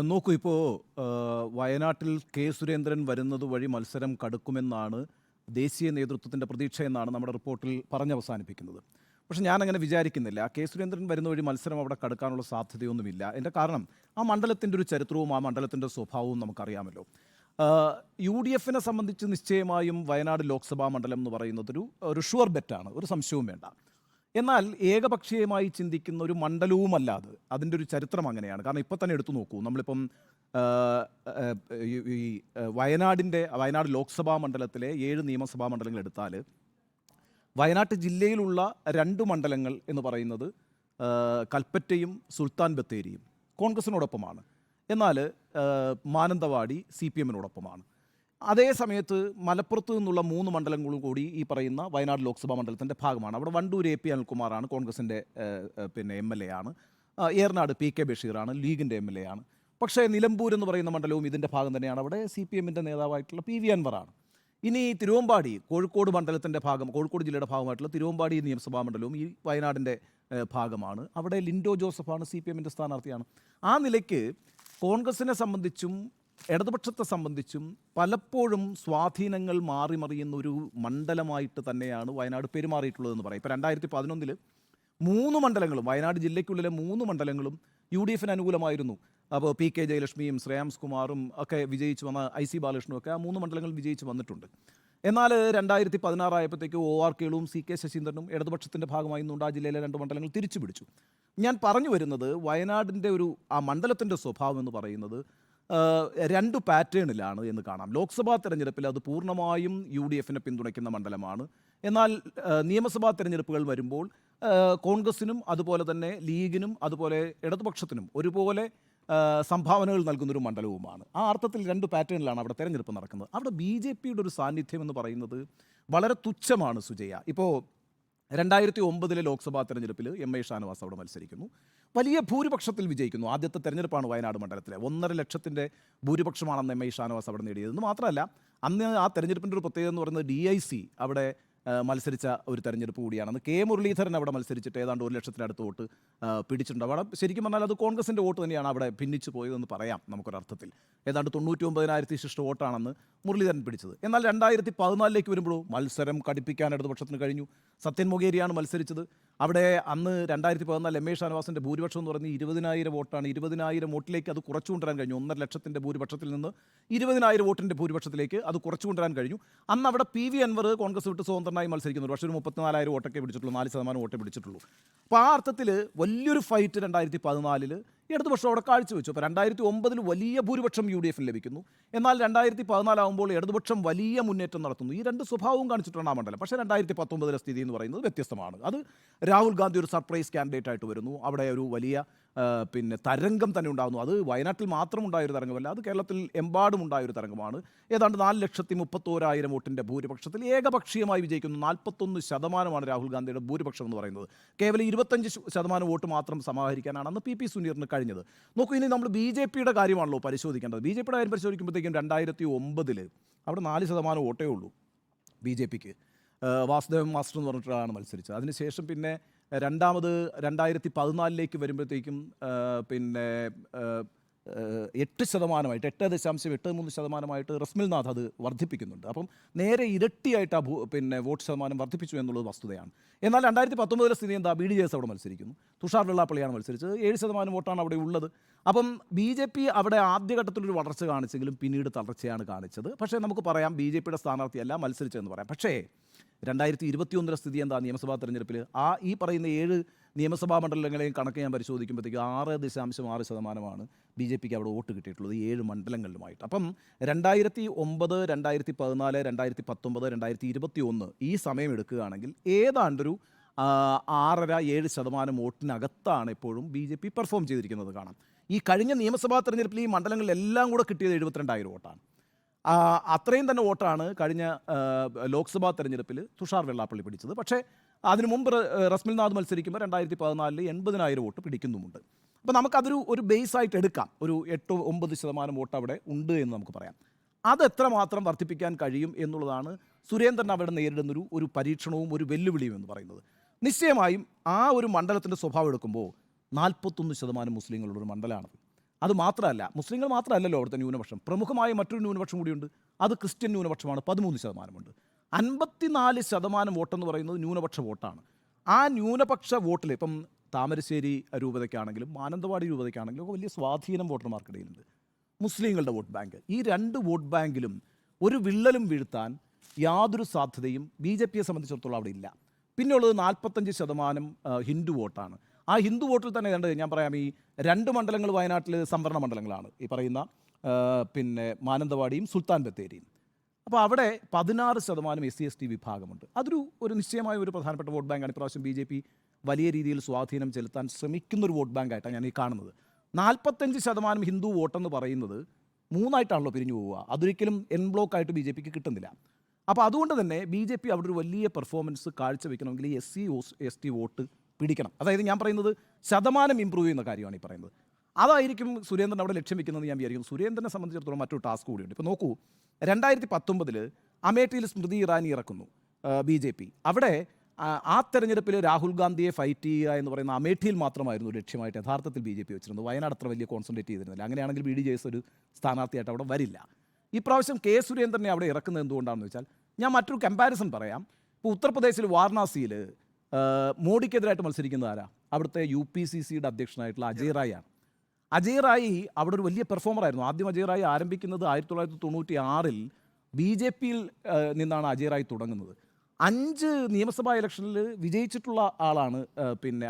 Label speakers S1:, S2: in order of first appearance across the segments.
S1: നോക്കൂ ഇപ്പോൾ വയനാട്ടിൽ കെ സുരേന്ദ്രൻ വരുന്നത് വഴി മത്സരം കടുക്കുമെന്നാണ് ദേശീയ നേതൃത്വത്തിൻ്റെ പ്രതീക്ഷയെന്നാണ് നമ്മുടെ റിപ്പോർട്ടിൽ പറഞ്ഞവസാനിപ്പിക്കുന്നത്. പക്ഷേ ഞാനങ്ങനെ വിചാരിക്കുന്നില്ല. കെ സുരേന്ദ്രൻ വരുന്ന വഴി മത്സരം അവിടെ കടുക്കാനുള്ള സാധ്യതയൊന്നുമില്ല. എൻ്റെ കാരണം ആ മണ്ഡലത്തിൻ്റെ ഒരു ചരിത്രവും ആ മണ്ഡലത്തിൻ്റെ സ്വഭാവവും നമുക്കറിയാമല്ലോ. യു ഡി എഫിനെ സംബന്ധിച്ച് നിശ്ചയമായും വയനാട് ലോക്സഭാ മണ്ഡലം എന്ന് പറയുന്നത് ഒരു ഷുവർ ബെറ്റാണ്, ഒരു സംശയവും വേണ്ട. എന്നാൽ ഏകപക്ഷീയമായി ചിന്തിക്കുന്ന ഒരു മണ്ഡലവുമല്ല അത്. അതിൻ്റെ ഒരു ചരിത്രം അങ്ങനെയാണ്. കാരണം ഇപ്പോൾ തന്നെ എടുത്തു നോക്കൂ, നമ്മളിപ്പം ആ, ആ, ഈ വയനാട് ലോക്സഭാ മണ്ഡലത്തിലെ 7 നിയമസഭാ മണ്ഡലങ്ങൾ എടുത്താൽ വയനാട്ട് ജില്ലയിലുള്ള 2 മണ്ഡലങ്ങൾ എന്ന് പറയുന്നത് കൽപ്പറ്റയും സുൽത്താൻ ബത്തേരിയും കോൺഗ്രസിനോടൊപ്പമാണ്. എന്നാൽ മാനന്തവാടി CPM-നോടൊപ്പമാണ്. അതേ സമയത്ത് മലപ്പുറത്ത് നിന്നുള്ള 3 മണ്ഡലങ്ങളും കൂടി ഈ പറയുന്ന വയനാട് ലോക്സഭാ മണ്ഡലത്തിൻ്റെ ഭാഗമാണ്. അവിടെ വണ്ടൂർ AP അനിൽകുമാറാണ്, കോൺഗ്രസിൻ്റെ MLA ആണ്. ഏറനാട് PK ബഷീറാണ്, ലീഗിൻ്റെ MLA ആണ്. പക്ഷേ നിലമ്പൂർ എന്ന് പറയുന്ന മണ്ഡലവും ഇതിൻ്റെ ഭാഗം തന്നെയാണ്. അവിടെ CPM-ൻ്റെ നേതാവായിട്ടുള്ള PV അൻവറാണ്. ഇനി തിരുവമ്പാടി, കോഴിക്കോട് മണ്ഡലത്തിൻ്റെ ഭാഗം, കോഴിക്കോട് ജില്ലയുടെ ഭാഗമായിട്ടുള്ള തിരുവമ്പാടി നിയമസഭാ മണ്ഡലവും ഈ വയനാടിൻ്റെ ഭാഗമാണ്. അവിടെ ലിൻഡോ ജോസഫാണ്, CPM-ൻ്റെ സ്ഥാനാർത്ഥിയാണ്. ആ നിലയ്ക്ക് കോൺഗ്രസിനെ സംബന്ധിച്ചും ഇടതുപക്ഷത്തെ സംബന്ധിച്ചും പലപ്പോഴും സ്വാധീനങ്ങൾ മാറിമറിയുന്ന ഒരു മണ്ഡലമായിട്ട് തന്നെയാണ് വയനാട് പെരുമാറിയിട്ടുള്ളതെന്ന് പറയും. ഇപ്പോൾ 2011 3 മണ്ഡലങ്ങളും, വയനാട് ജില്ലയ്ക്കുള്ളിലെ 3 മണ്ഡലങ്ങളും UDF-ന് അനുകൂലമായിരുന്നു. അപ്പോൾ PK ജയലക്ഷ്മിയും ശ്രേയാംസ് കുമാറും ഒക്കെ വിജയിച്ച് വന്ന, IC ബാലകൃഷ്ണനും ഒക്കെ ആ 3 മണ്ഡലങ്ങൾ വിജയിച്ച് വന്നിട്ടുണ്ട്. എന്നാൽ 2016 ആയപ്പോഴത്തേക്ക് OR കേളുവും CK ശശീന്ദ്രനും ഇടതുപക്ഷത്തിൻ്റെ ഭാഗമായി നിന്നുകൊണ്ട് ആ ജില്ലയിലെ 2 മണ്ഡലങ്ങൾ തിരിച്ചു പിടിച്ചു. ഞാൻ പറഞ്ഞു വരുന്നത് വയനാടിൻ്റെ ആ മണ്ഡലത്തിൻ്റെ സ്വഭാവം എന്ന് പറയുന്നത് 2 പാറ്റേണിലാണ് എന്ന് കാണാം. ലോക്സഭാ തെരഞ്ഞെടുപ്പിൽ അത് പൂർണ്ണമായും UDF-നെ പിന്തുണയ്ക്കുന്ന മണ്ഡലമാണ്. എന്നാൽ നിയമസഭാ തെരഞ്ഞെടുപ്പുകൾ വരുമ്പോൾ കോൺഗ്രസിനും അതുപോലെ തന്നെ ലീഗിനും അതുപോലെ ഇടതുപക്ഷത്തിനും ഒരുപോലെ സംഭാവനകൾ നൽകുന്നൊരു മണ്ഡലവുമാണ്. ആ അർത്ഥത്തിൽ 2 പാറ്റേണിലാണ് അവിടെ തെരഞ്ഞെടുപ്പ് നടക്കുന്നത്. അവിടെ BJP-യുടെ ഒരു സാന്നിധ്യം എന്ന് പറയുന്നത് വളരെ തുച്ഛമാണ് സുജയ. ഇപ്പോൾ 2009 ലോക്സഭാ തെരഞ്ഞെടുപ്പിൽ MI ഷാനവാസ് അവിടെ മത്സരിക്കുന്നു, വലിയ ഭൂരിപക്ഷത്തിൽ വിജയിക്കുന്നു. ആദ്യത്തെ തെരഞ്ഞെടുപ്പാണ് വയനാട് മണ്ഡലത്തിലെ. 1.5 ലക്ഷത്തിൻ്റെ ഭൂരിപക്ഷമാണെന്ന് MI ഷാനവാസ് അവിടെ നേടിയതെന്ന് മാത്രമല്ല, അന്ന് ആ തെരഞ്ഞെടുപ്പിൻ്റെ ഒരു പ്രത്യേകത എന്ന് പറയുന്നത് DIC അവിടെ മത്സരിച്ച ഒരു തെരഞ്ഞെടുപ്പ് കൂടിയാണെന്ന്. K മുരളീധരൻ അവിടെ മത്സരിച്ചിട്ട് ഏതാണ്ട് 1 ലക്ഷത്തിനടുത്ത് വോട്ട് പിടിച്ചിട്ടുണ്ട്. അവിടെ ശരിക്കും പറഞ്ഞാൽ അത് കോൺഗ്രസിൻ്റെ വോട്ട് തന്നെയാണ് അവിടെ ഭിന്നിച്ചു പോയതെന്ന് പറയാം നമുക്കൊരർത്ഥത്തിൽ. ഏതാണ്ട് 99,000 ശിഷ്ട വോട്ടാണെന്ന് മുരളീധരൻ പിടിച്ചത്. എന്നാൽ 2014 വരുമ്പോഴോ മത്സരം കടുപ്പിക്കാൻ ഇടതുപക്ഷത്തിന് കഴിഞ്ഞു. സത്യൻ മൊകേരിയാണ് മത്സരിച്ചത്. അവിടെ അന്ന് 2014 MI ഷാനവാസിൻ്റെ ഭൂരിപക്ഷം എന്ന് പറയുന്നത് 20,000 വോട്ടാണ്. 20,000 വോട്ടിലേക്ക് അത് കുറച്ചു കൊണ്ടുവരാൻ കഴിഞ്ഞു. 1.5 ലക്ഷത്തിൻ്റെ ഭൂരിപക്ഷത്തിൽ നിന്ന് 20,000 വോട്ടിൻ്റെ ഭൂരിപക്ഷത്തിലേക്ക് അത് കുറച്ചു കൊണ്ടുവരാൻ കഴിഞ്ഞു. അന്ന് അവിടെ PV അൻവർ കോൺഗ്രസ് വിട്ട് സ്വതന്ത്രനായി മത്സരിക്കുന്നു. പക്ഷേ ഒരു 34,000 വോട്ടൊക്കെ പിടിച്ചിട്ടുള്ളൂ, 4% വോട്ടേ പിടിച്ചിട്ടുള്ളൂ. അപ്പോൾ ആ അർത്ഥത്തിൽ വലിയൊരു ഫൈറ്റ് 2014 ഇടതുപക്ഷം അവിടെ കാഴ്ചവെച്ചു. അപ്പോൾ 2009 വലിയ ഭൂരിപക്ഷം UDF-ന് ലഭിക്കുന്നു. എന്നാൽ 2014 ആകുമ്പോൾ ഇടതുപക്ഷം വലിയ മുന്നേറ്റം നടത്തുന്നു. ഈ 2 സ്വഭാവവും കാണിച്ചിട്ടാണ് ആ മണ്ഡലം. പക്ഷേ 2019 സ്ഥിതി എന്ന് പറയുന്നത് വ്യത്യസ്തമാണ്. അത് രാഹുൽ ഗാന്ധി ഒരു സർപ്രൈസ് കാൻഡിഡേറ്റ് ആയിട്ട് വരുന്നു. അവിടെ ഒരു വലിയ തരംഗം തന്നെ ഉണ്ടാകുന്നു. അത് വയനാട്ടിൽ മാത്രം ഉണ്ടായൊരു തരംഗമല്ല, അത് കേരളത്തിൽ എമ്പാടും ഉണ്ടായൊരു തരംഗമാണ്. ഏതാണ്ട് 4,31,000 വോട്ടിൻ്റെ ഭൂരിപക്ഷത്തിൽ ഏകപക്ഷീയമായി വിജയിക്കുന്നു. 41% രാഹുൽ ഗാന്ധിയുടെ ഭൂരിപക്ഷം എന്ന് പറയുന്നത്. കേവലം 25% വോട്ട് മാത്രം സമാഹരിക്കാനാണ് അന്ന് PP സുനീറിന് കഴിഞ്ഞത്. നോക്കൂ, ഇനി നമ്മൾ BJP-യുടെ കാര്യമാണല്ലോ പരിശോധിക്കേണ്ടത്. BJP-യുടെ കാര്യം പരിശോധിക്കുമ്പോഴത്തേക്കും 2009 അവിടെ 4% വോട്ടേ ഉള്ളൂ BJP-ക്ക്. വാസുദേവൻ മാസ്റ്റർ എന്ന് പറഞ്ഞിട്ടാണ് മത്സരിച്ചത്. അതിനുശേഷം പിന്നെ രണ്ടാമത് 2014 വരുമ്പോഴത്തേക്കും 8%, 8.83% റസ്മിൽനാഥ് അത് വർദ്ധിപ്പിക്കുന്നുണ്ട്. അപ്പം നേരെ ഇരട്ടിയായിട്ട് ആ വോട്ട് ശതമാനം വർദ്ധിപ്പിച്ചു എന്നുള്ളത് വസ്തുതയാണ്. എന്നാൽ 2019 സ്ഥിതി എന്താ? BDJS അവിടെ മത്സരിക്കുന്നു. തുഷാർ വെള്ളാപ്പള്ളിയാണ് മത്സരിച്ചത്. 7% വോട്ടാണ് അവിടെ ഉള്ളത്. അപ്പം BJP അവിടെ ആദ്യഘട്ടത്തിലൊരു വളർച്ച കാണിച്ചെങ്കിലും പിന്നീട് തളർച്ചയാണ് കാണിച്ചത്. പക്ഷേ നമുക്ക് പറയാം BJP-യുടെ സ്ഥാനാർത്ഥിയല്ല മത്സരിച്ചതെന്ന് പറയാം. പക്ഷേ 2021 സ്ഥിതി എന്താ? നിയമസഭാ തെരഞ്ഞെടുപ്പിൽ ഈ പറയുന്ന 7 നിയമസഭാ മണ്ഡലങ്ങളെയും കണക്ക് ഞാൻ പരിശോധിക്കുമ്പോഴത്തേക്ക് 6.6% BJP-ക്ക് അവിടെ വോട്ട് കിട്ടിയിട്ടുള്ളത് 7 മണ്ഡലങ്ങളിലുമായിട്ട്. അപ്പം 2009, 2014, 2019, 2021 ഈ സമയം എടുക്കുകയാണെങ്കിൽ ഏതാണ്ടൊരു 6.5-7% വോട്ടിനകത്താണ് എപ്പോഴും BJP പെർഫോം ചെയ്തിരിക്കുന്നത് കാണാം. ഈ കഴിഞ്ഞ നിയമസഭാ തെരഞ്ഞെടുപ്പിൽ ഈ മണ്ഡലങ്ങളിലെല്ലാം കൂടെ കിട്ടിയത് 72,000 വോട്ടാണ്. അത്രയും തന്നെ വോട്ടാണ് കഴിഞ്ഞ ലോക്സഭാ തെരഞ്ഞെടുപ്പിൽ തുഷാർ വെള്ളാപ്പള്ളി പിടിച്ചത്. പക്ഷേ അതിനു മുമ്പ് റസ്മിൽനാഥ് മത്സരിക്കുമ്പോൾ 2014 80,000 വോട്ട് പിടിക്കുന്നുമുണ്ട്. അപ്പോൾ നമുക്കതൊരു ബേസായിട്ട് എടുക്കാം. ഒരു 8-9% വോട്ട് അവിടെ ഉണ്ട് എന്ന് നമുക്ക് പറയാം. അതെത്രമാത്രം വർദ്ധിപ്പിക്കാൻ കഴിയും എന്നുള്ളതാണ് സുരേന്ദ്രൻ അവിടെ നേരിടുന്നൊരു പരീക്ഷണവും ഒരു വെല്ലുവിളിയും എന്ന് പറയുന്നത്. നിശ്ചയമായും ആ ഒരു മണ്ഡലത്തിൻ്റെ സ്വഭാവം എടുക്കുമ്പോൾ 41% മുസ്ലിങ്ങളുള്ളൊരു മണ്ഡലമാണത്. അത് മാത്രമല്ല, മുസ്ലിങ്ങൾ മാത്രമല്ലല്ലോ അവിടുത്തെ ന്യൂനപക്ഷം, പ്രമുഖമായ മറ്റൊരു ന്യൂനപക്ഷം കൂടിയുണ്ട്. അത് ക്രിസ്ത്യൻ ന്യൂനപക്ഷമാണ്, 13%. 54% വോട്ടെന്ന് പറയുന്നത് ന്യൂനപക്ഷ വോട്ടാണ്. ആ ന്യൂനപക്ഷ വോട്ടിൽ ഇപ്പം താമരശ്ശേരി രൂപതയ്ക്കാണെങ്കിലും മാനന്തവാടി രൂപതയ്ക്കാണെങ്കിലും ഒക്കെ വലിയ സ്വാധീനം വോട്ടർമാർക്കിടയിലുണ്ട്. മുസ്ലിങ്ങളുടെ വോട്ട് ബാങ്ക്, ഈ 2 വോട്ട് ബാങ്കിലും ഒരു വിള്ളലും വീഴ്ത്താൻ യാതൊരു സാധ്യതയും BJPയെ സംബന്ധിച്ചിടത്തോളം അവിടെ ഇല്ല. പിന്നെയുള്ളത് 45% ഹിന്ദു വോട്ടാണ്. ആ ഹിന്ദു വോട്ടിൽ തന്നെ ഞാൻ പറയാം, ഈ 2 മണ്ഡലങ്ങൾ വയനാട്ടിൽ സംവരണ മണ്ഡലങ്ങളാണ്, ഈ പറയുന്ന പിന്നെ മാനന്തവാടിയും സുൽത്താൻ ബത്തേരിയും. അപ്പോൾ അവിടെ 16% SC/ST വിഭാഗമുണ്ട്. ഒരു നിശ്ചയമായ ഒരു പ്രധാനപ്പെട്ട വോട്ട് ബാങ്കാണ്. ഇപ്രാവശ്യം BJP വലിയ രീതിയിൽ സ്വാധീനം ചെലുത്താൻ ശ്രമിക്കുന്നൊരു വോട്ട് ബാങ്കായിട്ടാണ് ഞാൻ ഈ കാണുന്നത്. 45% ഹിന്ദു വോട്ടെന്ന് പറയുന്നത് 3ആയിട്ടാണല്ലോ പിരിഞ്ഞു പോവുക. അതൊരിക്കലും എൻ ബ്ലോക്കായിട്ട് BJPക്ക് കിട്ടുന്നില്ല. അപ്പോൾ അതുകൊണ്ട് തന്നെ BJP അവിടെ ഒരു വലിയ പെർഫോമൻസ് കാഴ്ചവെക്കണമെങ്കിൽ ഈ SC/ST വോട്ട് പിടിക്കണം. അതായത് ഞാൻ പറയുന്നത് ശതമാനം ഇമ്പ്രൂവ് ചെയ്യുന്ന കാര്യമാണ് ഈ പറയുന്നത്. അതായിരിക്കും സുരേന്ദ്രൻ അവിടെ ലക്ഷ്യം വെക്കുന്നതെന്ന് ഞാൻ വിചാരിക്കുന്നു. സുരേന്ദ്രനെ സംബന്ധിച്ചിടത്തോളം മറ്റൊരു ടാസ്ക് കൂടിയുണ്ട്. ഇപ്പോൾ നോക്കൂ, 2019 അമേഠിയിൽ സ്മൃതി ഇറാനി ഇറക്കുന്നു BJP. അവിടെ ആ തെരഞ്ഞെടുപ്പിൽ രാഹുൽ ഗാന്ധിയെ ഫൈറ്റ് ചെയ്യുക എന്ന് പറയുന്ന അമേഠിയിൽ മാത്രമായിരുന്നു ലക്ഷ്യമായിട്ട് യഥാർത്ഥത്തിൽ BJP വെച്ചിരുന്നത്. വയനാട് അത്ര വലിയ കോൺസെൻട്രേറ്റ് ചെയ്തിരുന്നില്ല. അങ്ങനെയാണെങ്കിൽ BD JS ഒരു സ്ഥാനാർത്ഥിയായിട്ട് അവിടെ വരില്ല. ഇപ്രാവശ്യം K സുരേന്ദ്രനെ അവിടെ ഇറക്കുന്നത് എന്തുകൊണ്ടാണെന്ന് വെച്ചാൽ, ഞാൻ മറ്റൊരു കമ്പാരിസൺ പറയാം. ഇപ്പോൾ ഉത്തർപ്രദേശിൽ വാരണാസിയിൽ മോഡിക്കെതിരായിട്ട് മത്സരിക്കുന്നത് ആരാ? അവിടുത്തെ UPCCയുടെ അധ്യക്ഷനായിട്ടുള്ള അജയ് റായ് ആണ്. അജയ് റായ് അവിടെ ഒരു വലിയ പെർഫോമറായിരുന്നു. ആദ്യം അജയ് റായ് ആരംഭിക്കുന്നത് 1996 BJPയിൽ നിന്നാണ് അജയ് റായ് തുടങ്ങുന്നത്. 5 നിയമസഭാ ഇലക്ഷനിൽ വിജയിച്ചിട്ടുള്ള ആളാണ്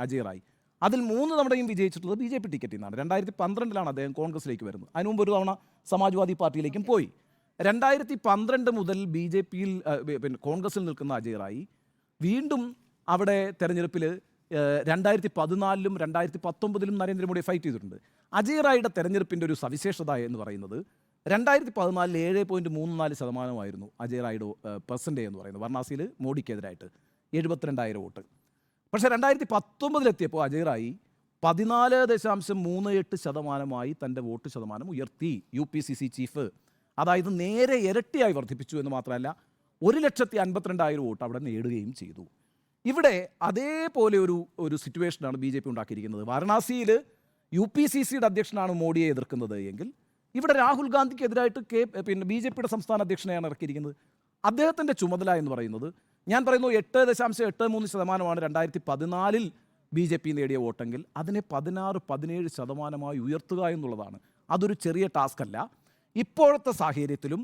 S1: അജയ് റായ്. അതിൽ 3 തവണയും വിജയിച്ചിട്ടുള്ളത് BJP ടിക്കറ്റിൽ നിന്നാണ്. 2012 അദ്ദേഹം കോൺഗ്രസിലേക്ക് വരുന്നത്. അതിനു മുമ്പ് ഒരു തവണ സമാജ്വാദി പാർട്ടിയിലേക്കും പോയി. 2012 മുതൽ BJPയിൽ കോൺഗ്രസിൽ നിൽക്കുന്ന അജയ് റായ് വീണ്ടും അവിടെ തെരഞ്ഞെടുപ്പിൽ 2014 2019 നരേന്ദ്രമോദിയെ ഫൈറ്റ് ചെയ്തിട്ടുണ്ട്. അജയ് റായിയുടെ തെരഞ്ഞെടുപ്പിൻ്റെ ഒരു സവിശേഷത എന്ന് പറയുന്നത് 2014 7.34% അജയ് റായിയുടെ പെർസെൻറ്റേജ് എന്ന് പറയുന്നത്. വാരണാസിയിൽ മോഡിക്കെതിരായിട്ട് 72,000 വോട്ട്. പക്ഷേ 2019 എത്തിയപ്പോൾ അജയ് റായി 14.38% തൻ്റെ വോട്ട് ശതമാനം ഉയർത്തി. UPCC ചീഫ്, അതായത് നേരെ ഇരട്ടിയായി വർദ്ധിപ്പിച്ചു എന്ന് മാത്രമല്ല 1,52,000 വോട്ട് അവിടെ നേടുകയും ചെയ്തു. ഇവിടെ അതേപോലെ ഒരു സിറ്റുവേഷനാണ് BJP ഉണ്ടാക്കിയിരിക്കുന്നത്. വാരണാസിയിൽ UPCCയുടെ അധ്യക്ഷനാണ് മോഡിയെ എതിർക്കുന്നത് എങ്കിൽ ഇവിടെ രാഹുൽ ഗാന്ധിക്കെതിരായിട്ട് BJPയുടെ സംസ്ഥാന അധ്യക്ഷനെയാണ് ഇറക്കിയിരിക്കുന്നത്. അദ്ദേഹത്തിൻ്റെ ചുമതല എന്ന് പറയുന്നത്, ഞാൻ പറയുന്നു 8.83% 2014 BJP നേടിയ വോട്ടെങ്കിൽ അതിനെ 16-17% ഉയർത്തുക എന്നുള്ളതാണ്. അതൊരു ചെറിയ ടാസ്ക് അല്ല. ഇപ്പോഴത്തെ സാഹചര്യത്തിലും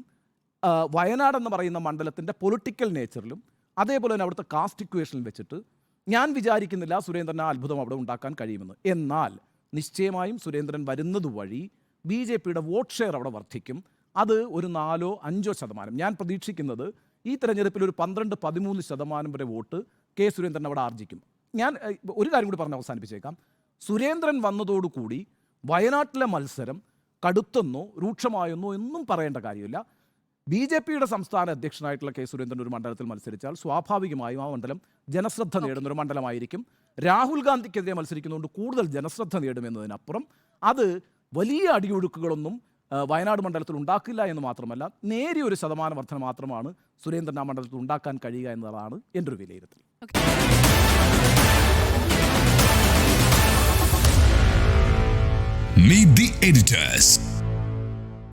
S1: വയനാട് എന്ന് പറയുന്ന മണ്ഡലത്തിൻ്റെ പൊളിറ്റിക്കൽ നേച്ചറിലും അതേപോലെ തന്നെ അവിടുത്തെ കാസ്റ്റ് ഇക്വേഷനിൽ വെച്ചിട്ട് ഞാൻ വിചാരിക്കുന്നില്ല സുരേന്ദ്രന് ആ അത്ഭുതം അവിടെ ഉണ്ടാക്കാൻ കഴിയുമെന്ന്. എന്നാൽ നിശ്ചയമായും സുരേന്ദ്രൻ വരുന്നത് വഴി BJPയുടെ വോട്ട് ഷെയർ അവിടെ വർദ്ധിക്കും. അത് ഒരു 4-5% ഞാൻ പ്രതീക്ഷിക്കുന്നത് ഈ തെരഞ്ഞെടുപ്പിൽ ഒരു 12-13% വരെ വോട്ട് K സുരേന്ദ്രൻ അവിടെ ആർജിക്കും. ഞാൻ ഒരു കാര്യം കൂടി പറഞ്ഞ് അവസാനിപ്പിച്ചേക്കാം. സുരേന്ദ്രൻ വന്നതോടുകൂടി വയനാട്ടിലെ മത്സരം കടുത്തെന്നോ രൂക്ഷമായെന്നോ എന്നും പറയേണ്ട കാര്യമില്ല. BJPയുടെ സംസ്ഥാന അധ്യക്ഷനായിട്ടുള്ള K സുരേന്ദ്രൻ ഒരു മണ്ഡലത്തിൽ മത്സരിച്ചാൽ സ്വാഭാവികമായും ആ മണ്ഡലം ജനശ്രദ്ധ നേടുന്നൊരു മണ്ഡലമായിരിക്കും. രാഹുൽ ഗാന്ധിക്കെതിരെ മത്സരിക്കുന്നതുകൊണ്ട് കൂടുതൽ ജനശ്രദ്ധ നേടുമെന്നതിനപ്പുറം അത് വലിയ അടിയൊഴുക്കുകളൊന്നും വയനാട് മണ്ഡലത്തിൽ ഉണ്ടാക്കില്ല എന്ന് മാത്രമല്ല, നേരിയ ഒരു ശതമാനം വർധന മാത്രമാണ് സുരേന്ദ്രൻ ആ മണ്ഡലത്തിൽ ഉണ്ടാക്കാൻ കഴിയുക എന്നതാണ് എൻ്റെ ഒരു വിലയിരുത്തൽ.
S2: Meet the editors.